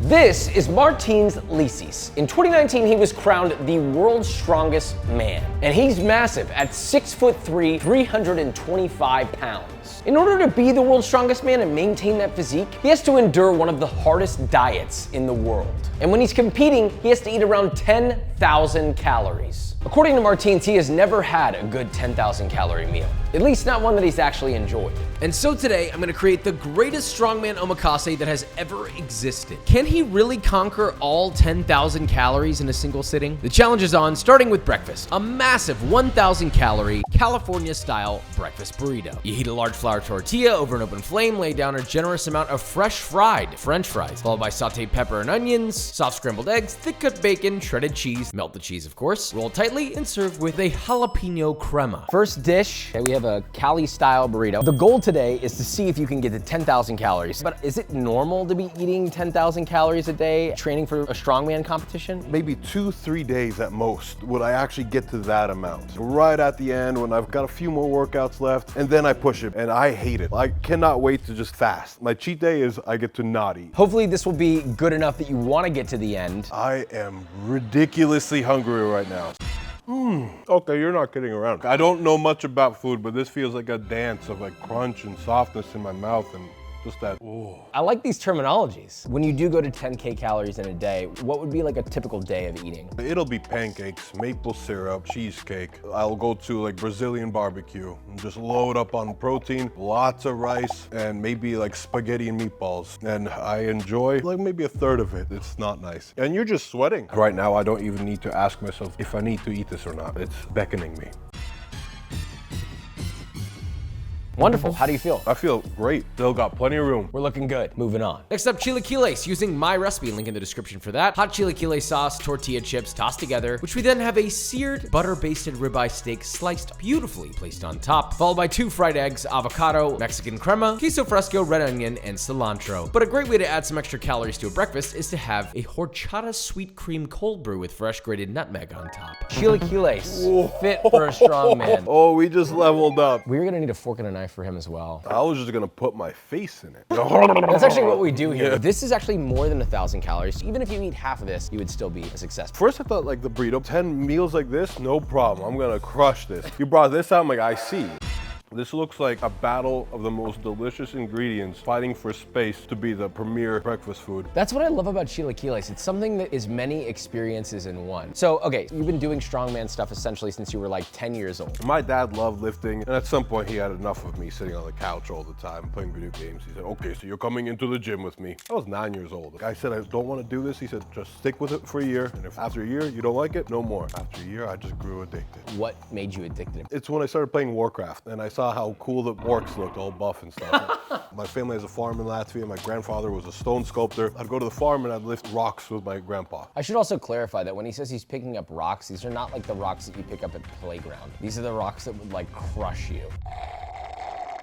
This is Martins Licis. In 2019, he was crowned the world's strongest man. And he's massive at 6'3", 325 pounds. In order to be the world's strongest man and maintain that physique, he has to endure one of the hardest diets in the world. And when he's competing, he has to eat around 10,000 calories. According to Martins, he has never had a good 10,000 calorie meal, at least not one that he's actually enjoyed. And so today, I'm gonna create the greatest strongman omakase that has ever existed. Can he really conquer all 10,000 calories in a single sitting? The challenge is on, starting with breakfast. A massive 1,000 calorie, California-style breakfast burrito. You heat a large flour tortilla over an open flame, lay down a generous amount of fresh fried French fries, followed by sauteed pepper and onions, soft scrambled eggs, thick cut bacon, shredded cheese, melt the cheese of course, roll tightly, and serve with a jalapeno crema. First dish, we have a Cali-style burrito. The goal today is to see if you can get to 10,000 calories. But is it normal to be eating 10,000 calories a day training for a strongman competition? Maybe 2-3 days at most would I actually get to that amount. Right at the end when I've got a few more workouts left, and then I push it, and I hate it. I cannot wait to just fast. My cheat day is I get to not eat. Hopefully this will be good enough that you want to get to the end. I am ridiculously hungry right now. Okay, you're not kidding around. I don't know much about food, but this feels like a dance of like crunch and softness in my mouth and just that, ooh. I like these terminologies. When you do go to 10K calories in a day, what would be like a typical day of eating? It'll be pancakes, maple syrup, cheesecake. I'll go to like Brazilian barbecue and just load up on protein, lots of rice, and maybe like spaghetti and meatballs. And I enjoy like maybe a third of it. It's not nice. And you're just sweating. Right now, I don't even need to ask myself if I need to eat this or not. It's beckoning me. Wonderful, how do you feel? I feel great, still got plenty of room. We're looking good, moving on. Next up, chilaquiles, using my recipe, link in the description for that. Hot chilaquile sauce, tortilla chips tossed together, which we then have a seared, butter-basted ribeye steak sliced beautifully placed on top, followed by 2 fried eggs, avocado, Mexican crema, queso fresco, red onion, and cilantro. But a great way to add some extra calories to a breakfast is to have a horchata sweet cream cold brew with fresh grated nutmeg on top. Chilaquiles, fit for a strong man. Oh, we just leveled up. We're gonna need a fork and a knife for him as well. I was just gonna put my face in it. That's actually what we do here. Yeah. This is actually more than 1,000 calories. Even if you eat half of this, you would still be a success. First I thought like the burrito, 10 meals like this, no problem. I'm gonna crush this. You brought this out, I'm like, I see. This looks like a battle of the most delicious ingredients fighting for space to be the premier breakfast food. That's what I love about chilaquiles. It's something that is many experiences in one. So, okay, you've been doing strongman stuff essentially since you were like 10 years old. My dad loved lifting, and at some point he had enough of me sitting on the couch all the time playing video games. He said, okay, so you're coming into the gym with me. I was 9 years old. I said, I don't want to do this. He said, just stick with it for a year, and if after a year you don't like it, no more. After a year, I just grew addicted. What made you addicted? It's when I started playing Warcraft, and I saw how cool the orcs looked, all buff and stuff. My family has a farm in Latvia. My grandfather was a stone sculptor. I'd go to the farm and I'd lift rocks with my grandpa. I should also clarify that when he says he's picking up rocks, these are not like the rocks that you pick up at the playground. These are the rocks that would like crush you.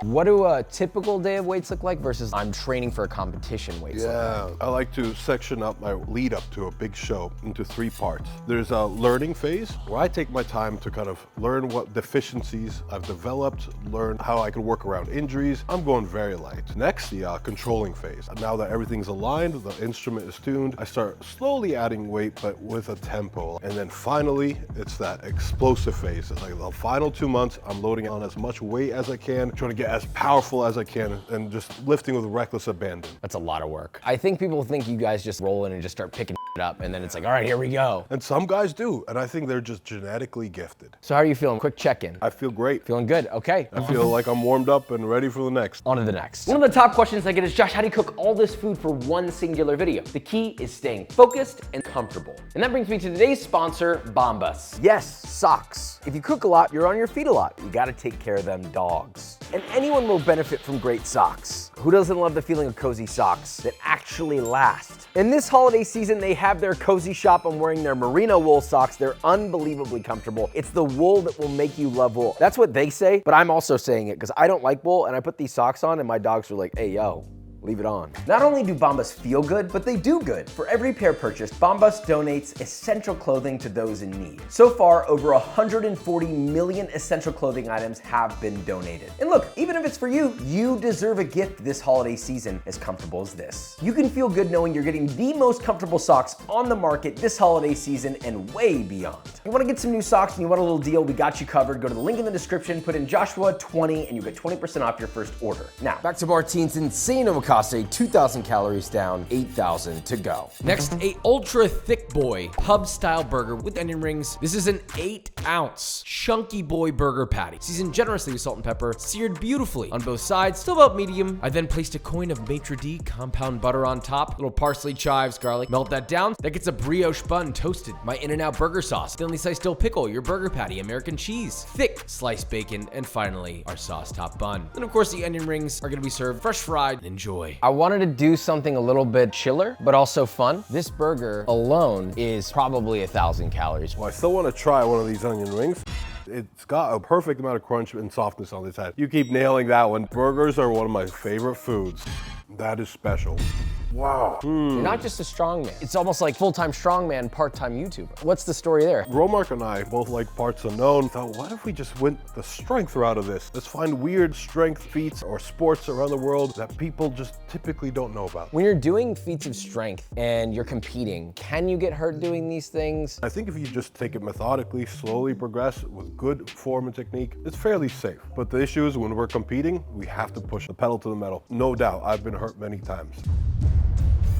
What do a typical day of weights look like versus I'm training for a competition weights look like? I like to section up my lead up to a big show into 3 parts. There's a learning phase where I take my time to kind of learn what deficiencies I've developed, learn how I can work around injuries. I'm going very light. Next, the controlling phase. Now that everything's aligned, the instrument is tuned, I start slowly adding weight, but with a tempo. And then finally, it's that explosive phase. It's like the final 2 months, I'm loading on as much weight as I can, trying to get as powerful as I can, and just lifting with reckless abandon. That's a lot of work. I think people think you guys just roll in and just start picking it up, and then it's like, all right, here we go. And some guys do, and I think they're just genetically gifted. So how are you feeling? Quick check-in. I feel great. Feeling good, okay. I feel like I'm warmed up and ready for the next. On to the next. One of the top questions I get is, Josh, how do you cook all this food for one singular video? The key is staying focused and comfortable. And that brings me to today's sponsor, Bombas. Yes, socks. If you cook a lot, you're on your feet a lot. You gotta take care of them dogs. And anyone will benefit from great socks. Who doesn't love the feeling of cozy socks that actually last? In this holiday season, they have their cozy shop. I'm wearing their merino wool socks. They're unbelievably comfortable. It's the wool that will make you love wool. That's what they say, but I'm also saying it because I don't like wool, and I put these socks on and my dogs are like, hey, yo, leave it on. Not only do Bombas feel good, but they do good. For every pair purchased, Bombas donates essential clothing to those in need. So far, over 140 million essential clothing items have been donated. And look, even if it's for you, you deserve a gift this holiday season as comfortable as this. You can feel good knowing you're getting the most comfortable socks on the market this holiday season and way beyond. You want to get some new socks and you want a little deal, we got you covered. Go to the link in the description, put in Joshua20 and you get 20% off your first order. Now, Back to Martine's insane omakase, 2,000 calories down, 8,000 to go. Next, a ultra thick boy pub style burger with onion rings. This is an 8-ounce chunky boy burger patty, seasoned generously with salt and pepper, seared beautifully on both sides, still about medium. I then placed a coin of maitre d' compound butter on top, little parsley, chives, garlic, melt that down. That gets a brioche bun toasted, my In-N-Out burger sauce, thinly sliced dill pickle, your burger patty, American cheese, thick sliced bacon, and finally our sauce top bun. And of course the onion rings are gonna be served fresh fried. Enjoy. I wanted to do something a little bit chiller, but also fun. This burger alone is probably 1,000 calories. Well, I still want to try one of these onion rings. It's got a perfect amount of crunch and softness on this head. You keep nailing that one. Burgers are one of my favorite foods. That is special. Wow. You're not just a strongman. It's almost like full-time strongman, part-time YouTuber. What's the story there? Romark and I both like parts unknown. Thought, what if we just went the strength route of this? Let's find weird strength feats or sports around the world that people just typically don't know about. When you're doing feats of strength and you're competing, can you get hurt doing these things? I think if you just take it methodically, slowly progress with good form and technique, it's fairly safe. But the issue is when we're competing, we have to push the pedal to the metal. No doubt, I've been hurt many times.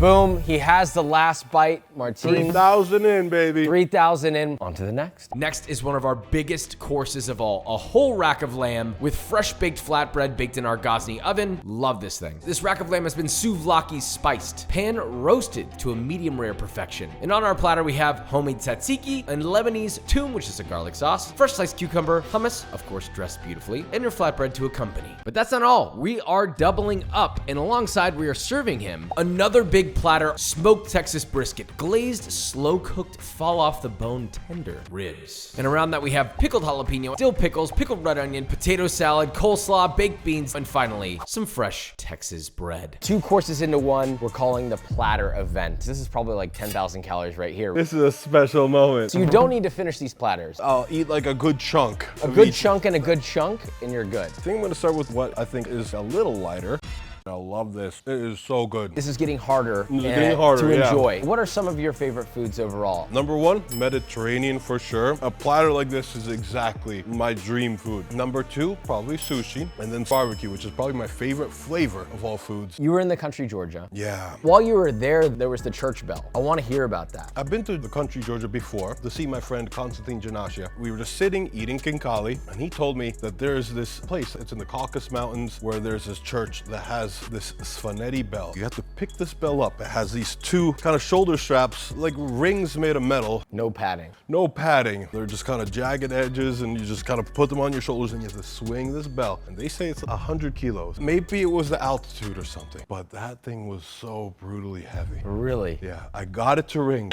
Boom, he has the last bite. Martine. 3,000 in, baby. 3,000 in. On to the next. Next is one of our biggest courses of all. A whole rack of lamb with fresh baked flatbread baked in our Ghazni oven. Love this thing. This rack of lamb has been souvlaki spiced, pan roasted to a medium rare perfection. And on our platter we have homemade tzatziki and Lebanese toum, which is a garlic sauce, fresh sliced cucumber, hummus, of course dressed beautifully, and your flatbread to accompany. But that's not all. We are doubling up, and alongside we are serving him another big platter smoked Texas brisket, glazed, slow cooked, fall off the bone tender ribs. And around that we have pickled jalapeno, dill pickles, pickled red onion, potato salad, coleslaw, baked beans, and finally some fresh Texas bread. 2 courses into one, we're calling the platter event. This is probably like 10,000 calories right here. This is a special moment. So you don't need to finish these platters. I'll eat like a good chunk. A good chunk and a good chunk, and you're good. I think I'm gonna start with what I think is a little lighter. I love this. It is so good. This is getting harder, to enjoy. What are some of your favorite foods overall? Number 1, Mediterranean for sure. A platter like this is exactly my dream food. Number 2, probably sushi, and then barbecue, which is probably my favorite flavor of all foods. You were in the country, Georgia. Yeah. While you were there was the church bell. I want to hear about that. I've been to the country, Georgia before to see my friend Konstantin Janashia. We were just sitting, eating kinkali, and he told me that there's this place, it's in the Caucasus Mountains, where there's this church that has this Svaneti bell. You have to pick this bell up. It has these 2 kind of shoulder straps, like rings made of metal. No padding. No padding. They're just kind of jagged edges, and you just kind of put them on your shoulders and you have to swing this bell. And they say it's 100 kilos. Maybe it was the altitude or something, but that thing was so brutally heavy. Really? Yeah, I got it to ring.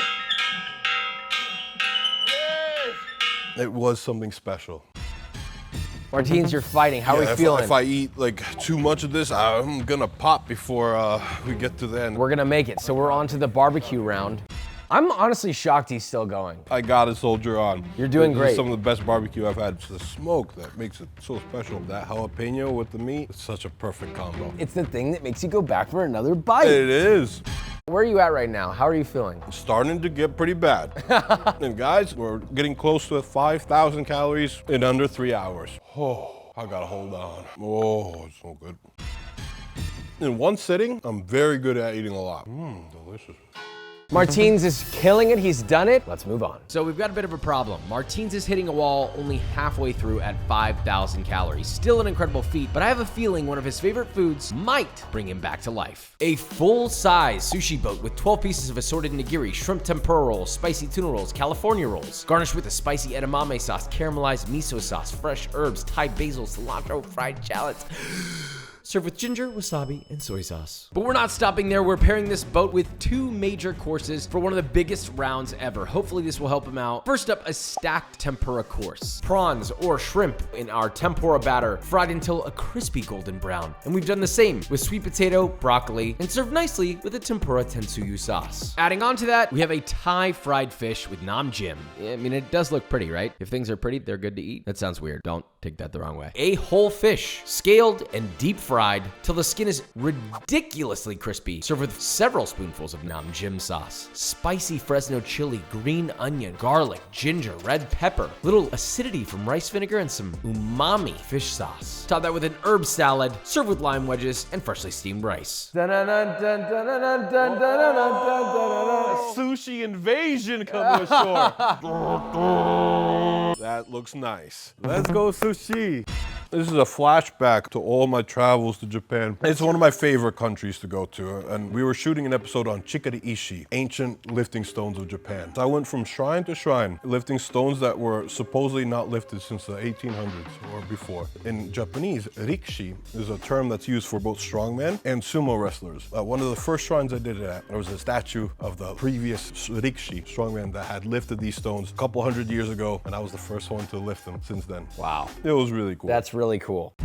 It was something special. Martins, you're fighting. How are we if, feeling? If I eat like too much of this, I'm gonna pop before we get to the end. We're gonna make it. So we're on to the barbecue round. I'm honestly shocked he's still going. I gotta soldier on. You're doing great. This is some of the best barbecue I've had. It's the smoke that makes it so special. That jalapeno with the meat, it's such a perfect combo. It's the thing that makes you go back for another bite. It is. Where are you at right now? How are you feeling? It's starting to get pretty bad. And guys, we're getting close to 5,000 calories in under 3 hours. Oh, I gotta hold on. Oh, it's so good. In one sitting, I'm very good at eating a lot. Delicious. Martins is killing it. He's done it. Let's move on. So we've got a bit of a problem. Martins is hitting a wall only halfway through at 5,000 calories. Still an incredible feat, but I have a feeling one of his favorite foods might bring him back to life. A full-size sushi boat with 12 pieces of assorted nigiri, shrimp tempura rolls, spicy tuna rolls, California rolls, garnished with a spicy edamame sauce, caramelized miso sauce, fresh herbs, Thai basil, cilantro, fried shallots. served with ginger, wasabi, and soy sauce. But we're not stopping there. We're pairing this boat with 2 major courses for one of the biggest rounds ever. Hopefully this will help him out. First up, a stacked tempura course. Prawns or shrimp in our tempura batter, fried until a crispy golden brown. And we've done the same with sweet potato, broccoli, and served nicely with a tempura tensuyu sauce. Adding on to that, we have a Thai fried fish with nam jim. I mean, it does look pretty, right? If things are pretty, they're good to eat. That sounds weird. Don't take that the wrong way. A whole fish, scaled and deep fried till the skin is ridiculously crispy, served with several spoonfuls of nam jim sauce, spicy Fresno chili, green onion, garlic, ginger, red pepper, little acidity from rice vinegar, and some umami fish sauce. Top that with an herb salad, served with lime wedges and freshly steamed rice. Sushi invasion coming ashore. That looks nice. Let's go sushi. This is a flashback to all my travels to Japan. It's one of my favorite countries to go to, and we were shooting an episode on Chikari-ishi, ancient lifting stones of Japan. So I went from shrine to shrine, lifting stones that were supposedly not lifted since the 1800s or before. In Japanese, rikishi is a term that's used for both strongmen and sumo wrestlers. One of the first shrines I did it at, there was a statue of the previous rikishi, strongman, that had lifted these stones a couple hundred years ago, and I was the first one to lift them since then. Wow. It was really cool. That's really cool.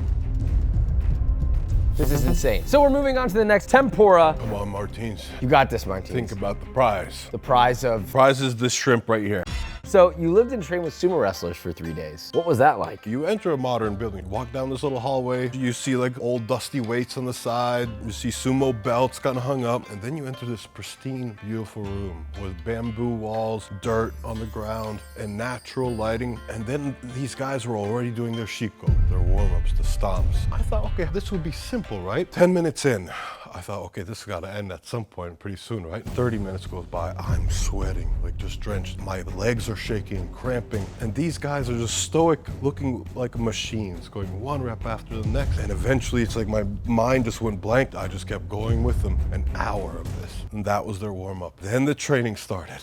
This is insane. So we're moving on to the next tempura. Come on, Martins. You got this, Martins. Think about the prize. The prize of... Prize is this shrimp right here. So you lived and trained with sumo wrestlers for 3 days. What was that like? You enter a modern building, walk down this little hallway, you see like old dusty weights on the side, you see sumo belts kind of hung up, and then you enter this pristine, beautiful room with bamboo walls, dirt on the ground, and natural lighting. And then these guys were already doing their shiko, their warm-ups, the stomps. I thought, okay, this would be simple, right? 10 minutes in, I thought, okay, this has got to end at some point pretty soon, right? 30 minutes goes by, I'm sweating, like just drenched. My legs are shaking, cramping, and these guys are just stoic, looking like machines, going one rep after the next. And eventually, it's like my mind just went blank. I just kept going with them, an hour of this, and that was their warm-up. Then the training started.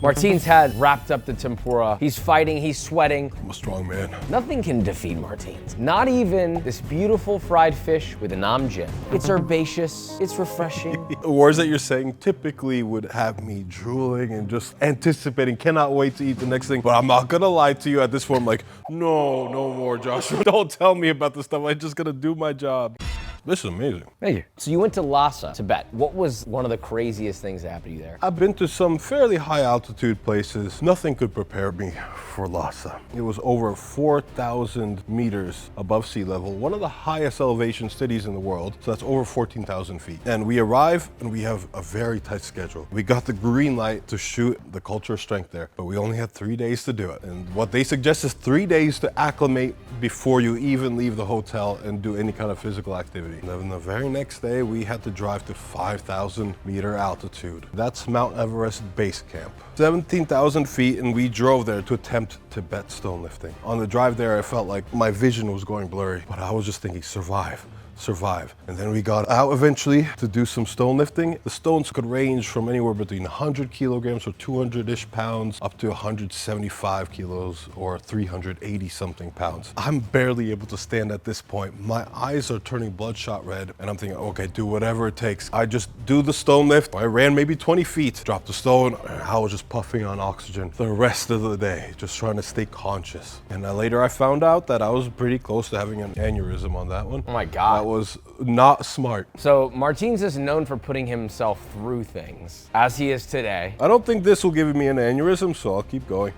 Martins had wrapped up the tempura. He's fighting, he's sweating. I'm a strong man. Nothing can defeat Martins. Not even this beautiful fried fish with a nam jim. It's herbaceous, it's refreshing. The words that you're saying typically would have me drooling and just anticipating, cannot wait to eat the next thing. But I'm not gonna lie to you at this point. I'm like, no more, Joshua. Don't tell me about this stuff. I'm just gonna do my job. This is amazing. Thank you. So you went to Lhasa, Tibet. What was one of the craziest things that happened to you there? I've been to some fairly high altitude places. Nothing could prepare me for Lhasa. It was over 4,000 meters above sea level, one of the highest elevation cities in the world. So that's over 14,000 feet. And we arrive and we have a very tight schedule. We got the green light to shoot the Culture of Strength there, but we only had 3 days to do it. And what they suggest is 3 days to acclimate before you even leave the hotel and do any kind of physical activity. And then the very next day, we had to drive to 5,000 meter altitude. That's Mount Everest base camp. 17,000 feet, and we drove there to attempt Tibet stone lifting. On the drive there, I felt like my vision was going blurry, but I was just thinking, survive. And then we got out eventually to do some stone lifting. The stones could range from anywhere between 100 kilograms or 200-ish pounds up to 175 kilos or 380 something pounds. I'm barely able to stand at this point. My eyes are turning bloodshot red and I'm thinking, okay, do whatever it takes. I just do the stone lift. I ran maybe 20 feet, dropped the stone, and I was just puffing on oxygen the rest of the day, just trying to stay conscious. And later I found out that I was pretty close to having an aneurysm on that one. Oh my God. That was not smart. So Martins is known for putting himself through things, as he is today. I don't think this will give me an aneurysm, so I'll keep going.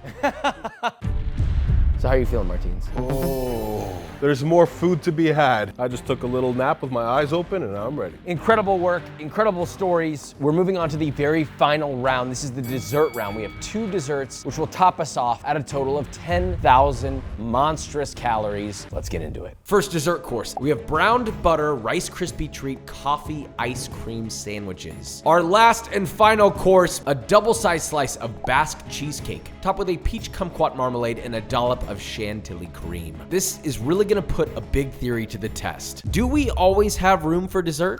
So how are you feeling, Martins? Oh, there's more food to be had. I just took a little nap with my eyes open and now I'm ready. Incredible work, incredible stories. We're moving on to the very final round. This is the dessert round. We have 2 desserts, which will top us off at a total of 10,000 monstrous calories. Let's get into it. First dessert course, we have browned butter Rice Krispie Treat coffee ice cream sandwiches. Our last and final course, a double-sized slice of Basque cheesecake, topped with a peach kumquat marmalade and a dollop of chantilly cream. This is really gonna put a big theory to the test. Do we always have room for dessert?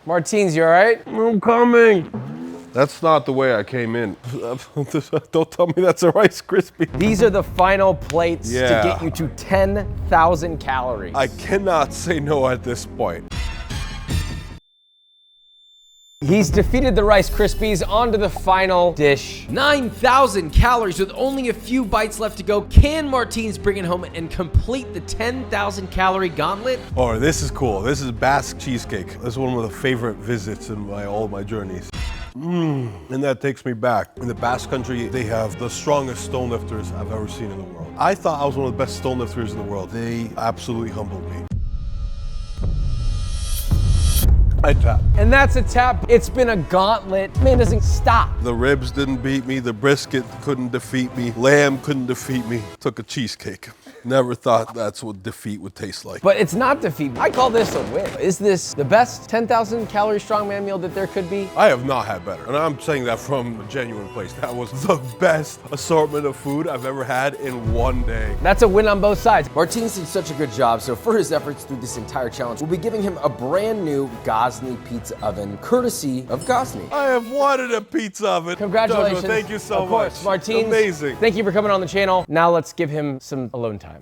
Martins, you all right? I'm coming. That's not the way I came in. Don't tell me that's a Rice Krispie. These are the final plates Yeah. to get you to 10,000 calories. I cannot say no at this point. He's defeated the Rice Krispies. Onto the final dish. 9,000 calories with only a few bites left to go. Can Martins bring it home and complete the 10,000 calorie gauntlet? Oh, this is cool. This is Basque cheesecake. This is one of the favorite visits in all my journeys. And that takes me back. In the Basque country, they have the strongest stone lifters I've ever seen in the world. I thought I was one of the best stone lifters in the world. They absolutely humbled me. I tap. And that's a tap. It's been a gauntlet. Man doesn't stop. The ribs didn't beat me. The brisket couldn't defeat me. Lamb couldn't defeat me. Took a cheesecake. Never thought that's what defeat would taste like. But it's not defeat. I call this a win. Is this the best 10,000 calorie strongman meal that there could be? I have not had better. And I'm saying that from a genuine place. That was the best assortment of food I've ever had in one day. That's a win on both sides. Martins did such a good job, so for his efforts through this entire challenge, we'll be giving him a brand new Gosney pizza oven, courtesy of Gosney. I have wanted a pizza oven. Congratulations. Thank you so much. Of course, much. Martins. Amazing. Thank you for coming on the channel. Now let's give him some alone time.